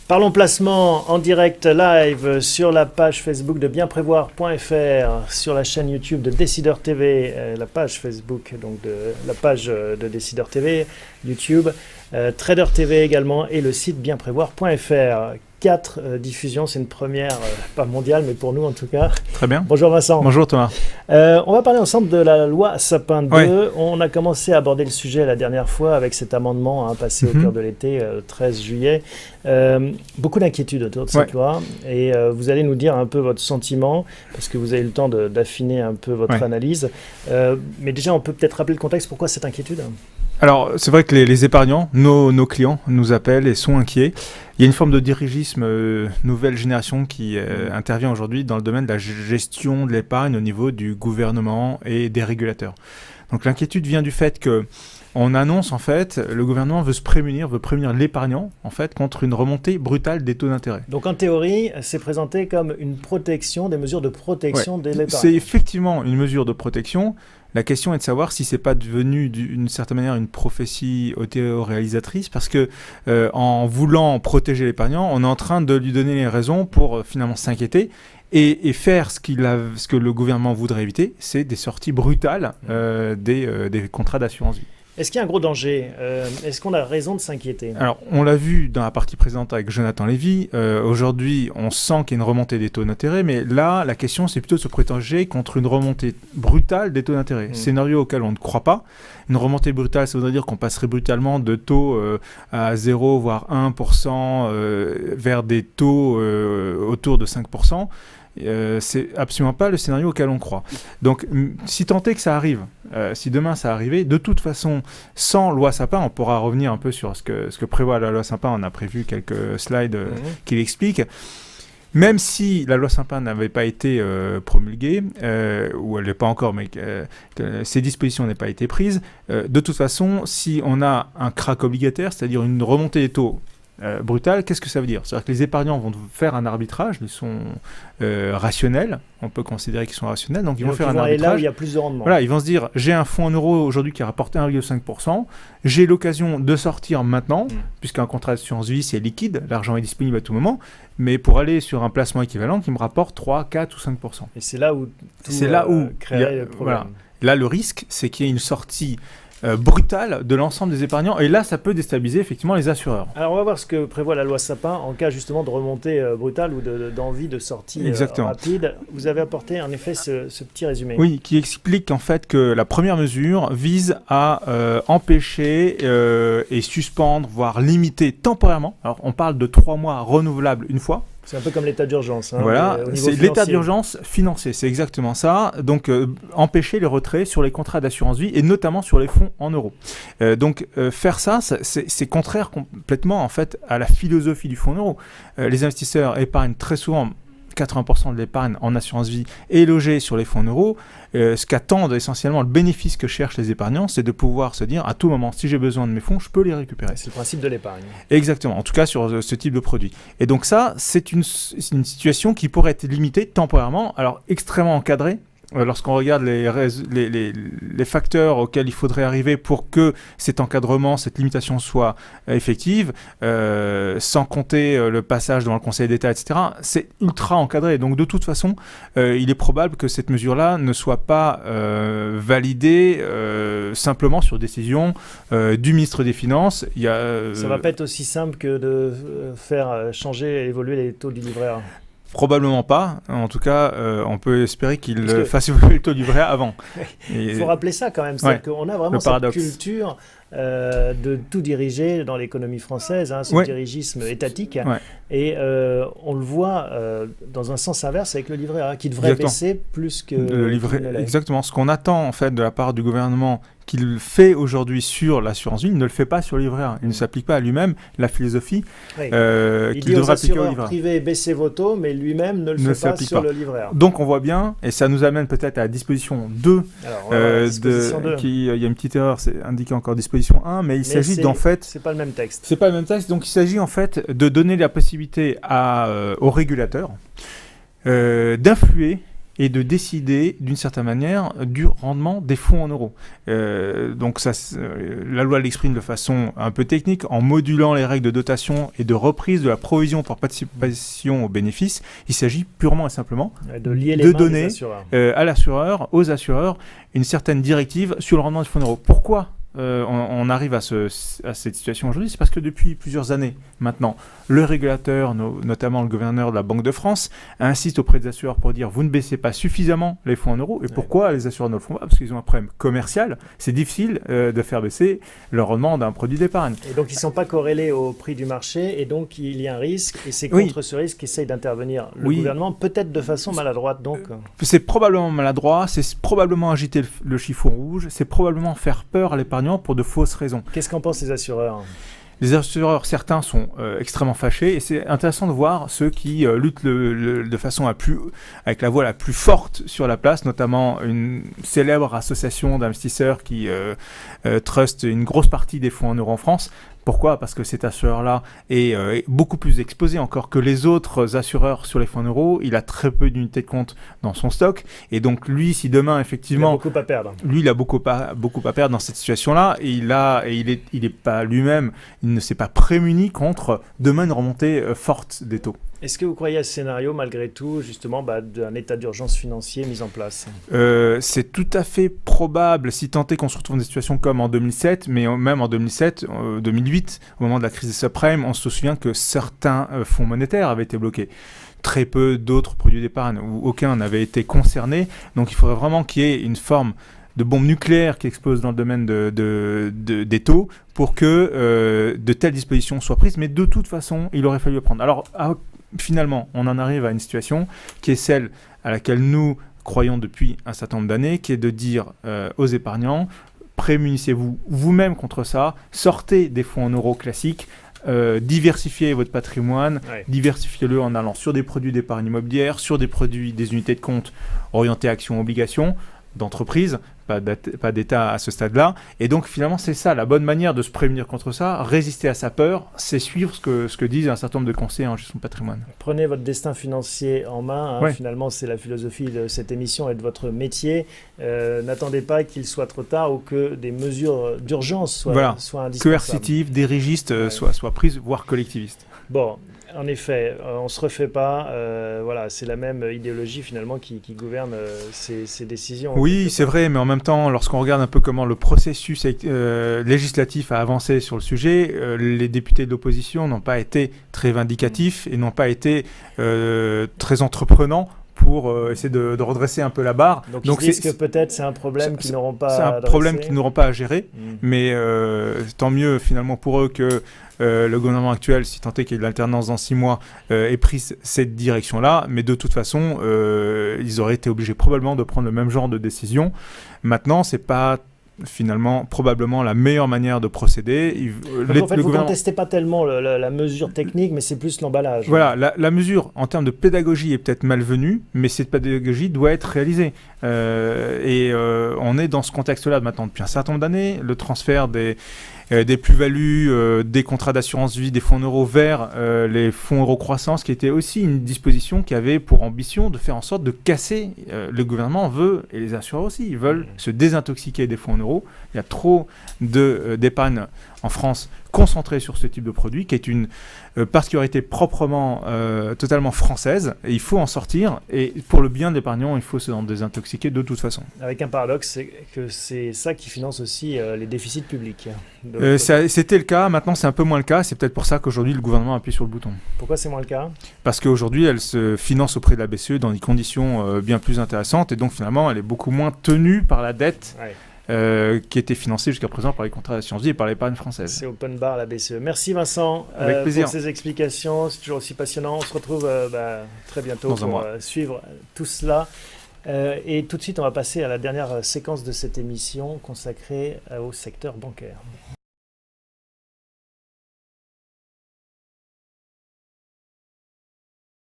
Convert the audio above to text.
Parlons placement en direct live sur la page Facebook de bienprévoir.fr, sur la chaîne YouTube de Décideur TV, la page Facebook donc de la page de Décideur TV, YouTube, Trader TV également et le site bienprévoir.fr. 4 diffusions, c'est une première, pas mondiale, mais pour nous en tout cas. Très bien. Bonjour Vincent. Bonjour Thomas. On va parler ensemble de la loi Sapin 2. Oui. On a commencé à aborder le sujet la dernière fois avec cet amendement passé au cœur de l'été, 13 juillet. Beaucoup d'inquiétudes autour de cette loi et vous allez nous dire un peu votre sentiment parce que vous avez eu le temps d'affiner un peu votre analyse. Mais déjà, on peut peut-être rappeler le contexte. Pourquoi cette inquiétude ? Alors, c'est vrai que les épargnants, nos clients, nous appellent et sont inquiets. Il y a une forme de dirigisme nouvelle génération qui intervient aujourd'hui dans le domaine de la gestion de l'épargne au niveau du gouvernement et des régulateurs. Donc l'inquiétude vient du fait que on annonce en fait, le gouvernement veut prémunir l'épargnant en fait contre une remontée brutale des taux d'intérêt. Donc en théorie, c'est présenté comme une protection, des mesures de protection de l'épargne. C'est effectivement une mesure de protection. La question est de savoir si c'est pas devenu d'une certaine manière une prophétie auto-réalisatrice parce que en voulant protéger l'épargnant, on est en train de lui donner les raisons pour finalement s'inquiéter et faire ce que le gouvernement voudrait éviter, c'est des sorties brutales des contrats d'assurance vie. Est-ce qu'il y a un gros danger ? Est-ce qu'on a raison de s'inquiéter ? Alors, on l'a vu dans la partie précédente avec Jonathan Lévy. Aujourd'hui, on sent qu'il y a une remontée des taux d'intérêt, mais là, la question, c'est plutôt de se protéger contre une remontée brutale des taux d'intérêt. Scénario auquel on ne croit pas. Une remontée brutale, ça voudrait dire qu'on passerait brutalement de taux à 0, voire 1%, vers des taux autour de 5%. C'est absolument pas le scénario auquel on croit. Donc, si tant est que ça arrive, si demain ça arrivait, de toute façon, sans loi Sapin, on pourra revenir un peu sur ce que prévoit la loi Sapin. On a prévu quelques slides qui l'expliquent. Même si la loi Sapin n'avait pas été promulguée, ou elle n'est pas encore, mais que ces dispositions n'aient pas été prises, de toute façon, si on a un crack obligataire, c'est-à-dire une remontée des taux brutal, qu'est-ce que ça veut dire ? C'est-à-dire que les épargnants vont faire un arbitrage, ils sont rationnels, on peut considérer qu'ils sont rationnels, donc ils vont faire un arbitrage. Et là où il y a plus de rendement. Voilà, ils vont se dire, j'ai un fonds en euros aujourd'hui qui a rapporté 1,5%, j'ai l'occasion de sortir maintenant, puisqu'un contrat d'assurance vie c'est liquide, l'argent est disponible à tout moment, mais pour aller sur un placement équivalent qui me rapporte 3, 4 ou 5%. Et c'est là où créerait le problème. Voilà. Là, le risque, c'est qu'il y ait une sortie brutale de l'ensemble des épargnants et là ça peut déstabiliser effectivement les assureurs. Alors on va voir ce que prévoit la loi Sapin en cas justement de remontée brutale ou d'envie de sortie rapide. Vous avez apporté en effet ce petit résumé. Oui, qui explique en fait que la première mesure vise à empêcher et suspendre, voire limiter temporairement. Alors on parle de 3 mois renouvelables une fois. C'est un peu comme l'état d'urgence. Voilà, c'est l'état d'urgence financier, c'est exactement ça. Donc, empêcher les retraits sur les contrats d'assurance vie et notamment sur les fonds en euros. Donc, faire ça, c'est contraire complètement en fait à la philosophie du fonds en euros. Les investisseurs épargnent très souvent 80% de l'épargne en assurance vie est logée sur les fonds en euros. Ce qu'attendent essentiellement, le bénéfice que cherchent les épargnants, c'est de pouvoir se dire à tout moment, si j'ai besoin de mes fonds, je peux les récupérer. C'est le principe de l'épargne. Exactement, en tout cas sur ce type de produit. Et donc ça, c'est une situation qui pourrait être limitée temporairement, alors extrêmement encadrée. Lorsqu'on regarde les facteurs auxquels il faudrait arriver pour que cet encadrement, cette limitation soit effective, sans compter le passage devant le Conseil d'État, etc., c'est ultra encadré. Donc de toute façon, il est probable que cette mesure-là ne soit pas validée simplement sur décision du ministre des Finances. Ça ne va pas être aussi simple que de faire changer et évoluer les taux du livret A. Probablement pas. En tout cas, on peut espérer qu'il fasse évoluer le taux du vrai avant. Il faut rappeler ça quand même. C'est-à-dire qu'on a vraiment cette culture de tout diriger dans l'économie française, ce dirigisme étatique. Et on le voit dans un sens inverse avec le livret A, qui devrait baisser plus que le livret. Exactement. Ce qu'on attend en fait de la part du gouvernement qu'il fait aujourd'hui sur l'assurance vie, il ne le fait pas sur le livret A. Il ne s'applique pas à lui-même la philosophie qu'il devrait appliquer au livret A. Privé, baissez vos taux, mais lui-même ne le fait pas sur le livret A. Donc on voit bien, et ça nous amène peut-être à la disposition 2. Il y a une petite erreur, c'est indiqué encore disposition 1, mais il s'agit d'en fait... C'est pas le même texte. C'est pas le même texte, donc il s'agit en fait de donner la possibilité aux régulateurs d'influer et de décider d'une certaine manière du rendement des fonds en euros. Donc la loi l'exprime de façon un peu technique en modulant les règles de dotation et de reprise de la provision pour participation aux bénéfices. Il s'agit purement et simplement de lier les mains donner des assureurs. à l'assureur, aux assureurs, une certaine directive sur le rendement des fonds en euros. Pourquoi on arrive à cette situation aujourd'hui? C'est parce que depuis plusieurs années maintenant, le régulateur, notamment le gouverneur de la Banque de France, insiste auprès des assureurs pour dire vous ne baissez pas suffisamment les fonds en euros. Et pourquoi les assureurs ne le font pas? Parce qu'ils ont un problème commercial. C'est difficile de faire baisser le rendement d'un produit d'épargne. Et donc ils ne sont pas corrélés au prix du marché et donc il y a un risque et c'est contre ce risque qu'essaye d'intervenir le gouvernement, peut-être de façon maladroite. Donc. C'est probablement maladroit, c'est probablement agiter le chiffon rouge, c'est probablement faire peur à l'épargnant pour de fausses raisons. Qu'est-ce qu'en pensent les assureurs? Les assureurs, certains sont extrêmement fâchés et c'est intéressant de voir ceux qui luttent de façon avec la voix la plus forte sur la place, notamment une célèbre association d'investisseurs qui trust une grosse partie des fonds en euros en France. Pourquoi? Parce que cet assureur-là est beaucoup plus exposé encore que les autres assureurs sur les fonds en euros. Il a très peu d'unités de compte dans son stock. Et donc, lui, si demain, effectivement... Il a beaucoup à perdre. Lui, il a beaucoup à perdre dans cette situation-là. Et il est pas lui-même, il ne s'est pas prémuni contre demain une remontée forte des taux. Est-ce que vous croyez à ce scénario, malgré tout, justement, d'un état d'urgence financier mis en place? C'est tout à fait probable, si tant est qu'on se retrouve dans des situations comme en 2007, mais même en 2007, 2008, au moment de la crise des subprimes, on se souvient que certains fonds monétaires avaient été bloqués. Très peu d'autres produits d'épargne, ou aucun n'avait été concerné. Donc il faudrait vraiment qu'il y ait une forme de bombe nucléaire qui explose dans le domaine des taux pour que de telles dispositions soient prises. Mais de toute façon, il aurait fallu le prendre. Alors, finalement, on en arrive à une situation qui est celle à laquelle nous croyons depuis un certain nombre d'années, qui est de dire aux épargnants, prémunissez-vous vous-même contre ça, sortez des fonds en euros classiques, diversifiez votre patrimoine, diversifiez-le en allant sur des produits d'épargne immobilière, sur des produits, des unités de compte orientées actions, obligations, d'entreprise, pas d'État à ce stade-là. Et donc, finalement, c'est ça, la bonne manière de se prémunir contre ça, résister à sa peur, c'est suivre ce que disent un certain nombre de conseillers en gestion de patrimoine. Prenez votre destin financier en main. Finalement, c'est la philosophie de cette émission et de votre métier. N'attendez pas qu'il soit trop tard ou que des mesures d'urgence soient indispensables. Coercitives, dirigistes soient prises, voire collectivistes. Bon, en effet, on ne se refait pas. C'est la même idéologie finalement qui gouverne ces décisions. Oui, c'est vrai, mais en même temps, lorsqu'on regarde un peu comment le processus législatif a avancé sur le sujet, les députés de l'opposition n'ont pas été très vindicatifs et n'ont pas été très entreprenants pour essayer de redresser un peu la barre. Donc ils disent que peut-être c'est un problème qu'ils n'auront pas à adresser. C'est un problème qu'ils n'auront pas à gérer, mais tant mieux finalement pour eux que le gouvernement actuel, si tant est qu'il y ait de l'alternance dans 6 mois, ait pris cette direction-là. Mais de toute façon, ils auraient été obligés probablement de prendre le même genre de décision. Maintenant, c'est pas finalement probablement la meilleure manière de procéder. Donc en fait, vous ne contestez pas tellement la mesure technique, mais c'est plus l'emballage. Voilà, la mesure en termes de pédagogie est peut-être malvenue, mais cette pédagogie doit être réalisée. On est dans ce contexte-là maintenant depuis un certain nombre d'années. Le transfert des plus-values, des contrats d'assurance vie, des fonds en euros vers les fonds euro croissance, qui était aussi une disposition qui avait pour ambition de faire en sorte de casser. Le gouvernement veut, et les assureurs aussi, ils veulent se désintoxiquer des fonds en euros. Il y a trop d'épargne en France concentrée sur ce type de produit, qui est une particularité proprement, totalement française. Et il faut en sortir. Et pour le bien de l'épargnant, il faut se désintoxiquer de toute façon. Avec un paradoxe, c'est que c'est ça qui finance aussi les déficits publics. C'était le cas. Maintenant, c'est un peu moins le cas. C'est peut-être pour ça qu'aujourd'hui, le gouvernement appuie sur le bouton. Pourquoi c'est moins le cas? Parce qu'aujourd'hui, elle se finance auprès de la BCE dans des conditions bien plus intéressantes. Et donc, finalement, elle est beaucoup moins tenue par la dette. Qui était financé jusqu'à présent par les contrats d'assurance vie et par l'épargne française. C'est open bar la BCE. Merci Vincent pour ces explications. C'est toujours aussi passionnant. On se retrouve très bientôt pour suivre tout cela. Et tout de suite, on va passer à la dernière séquence de cette émission consacrée au secteur bancaire.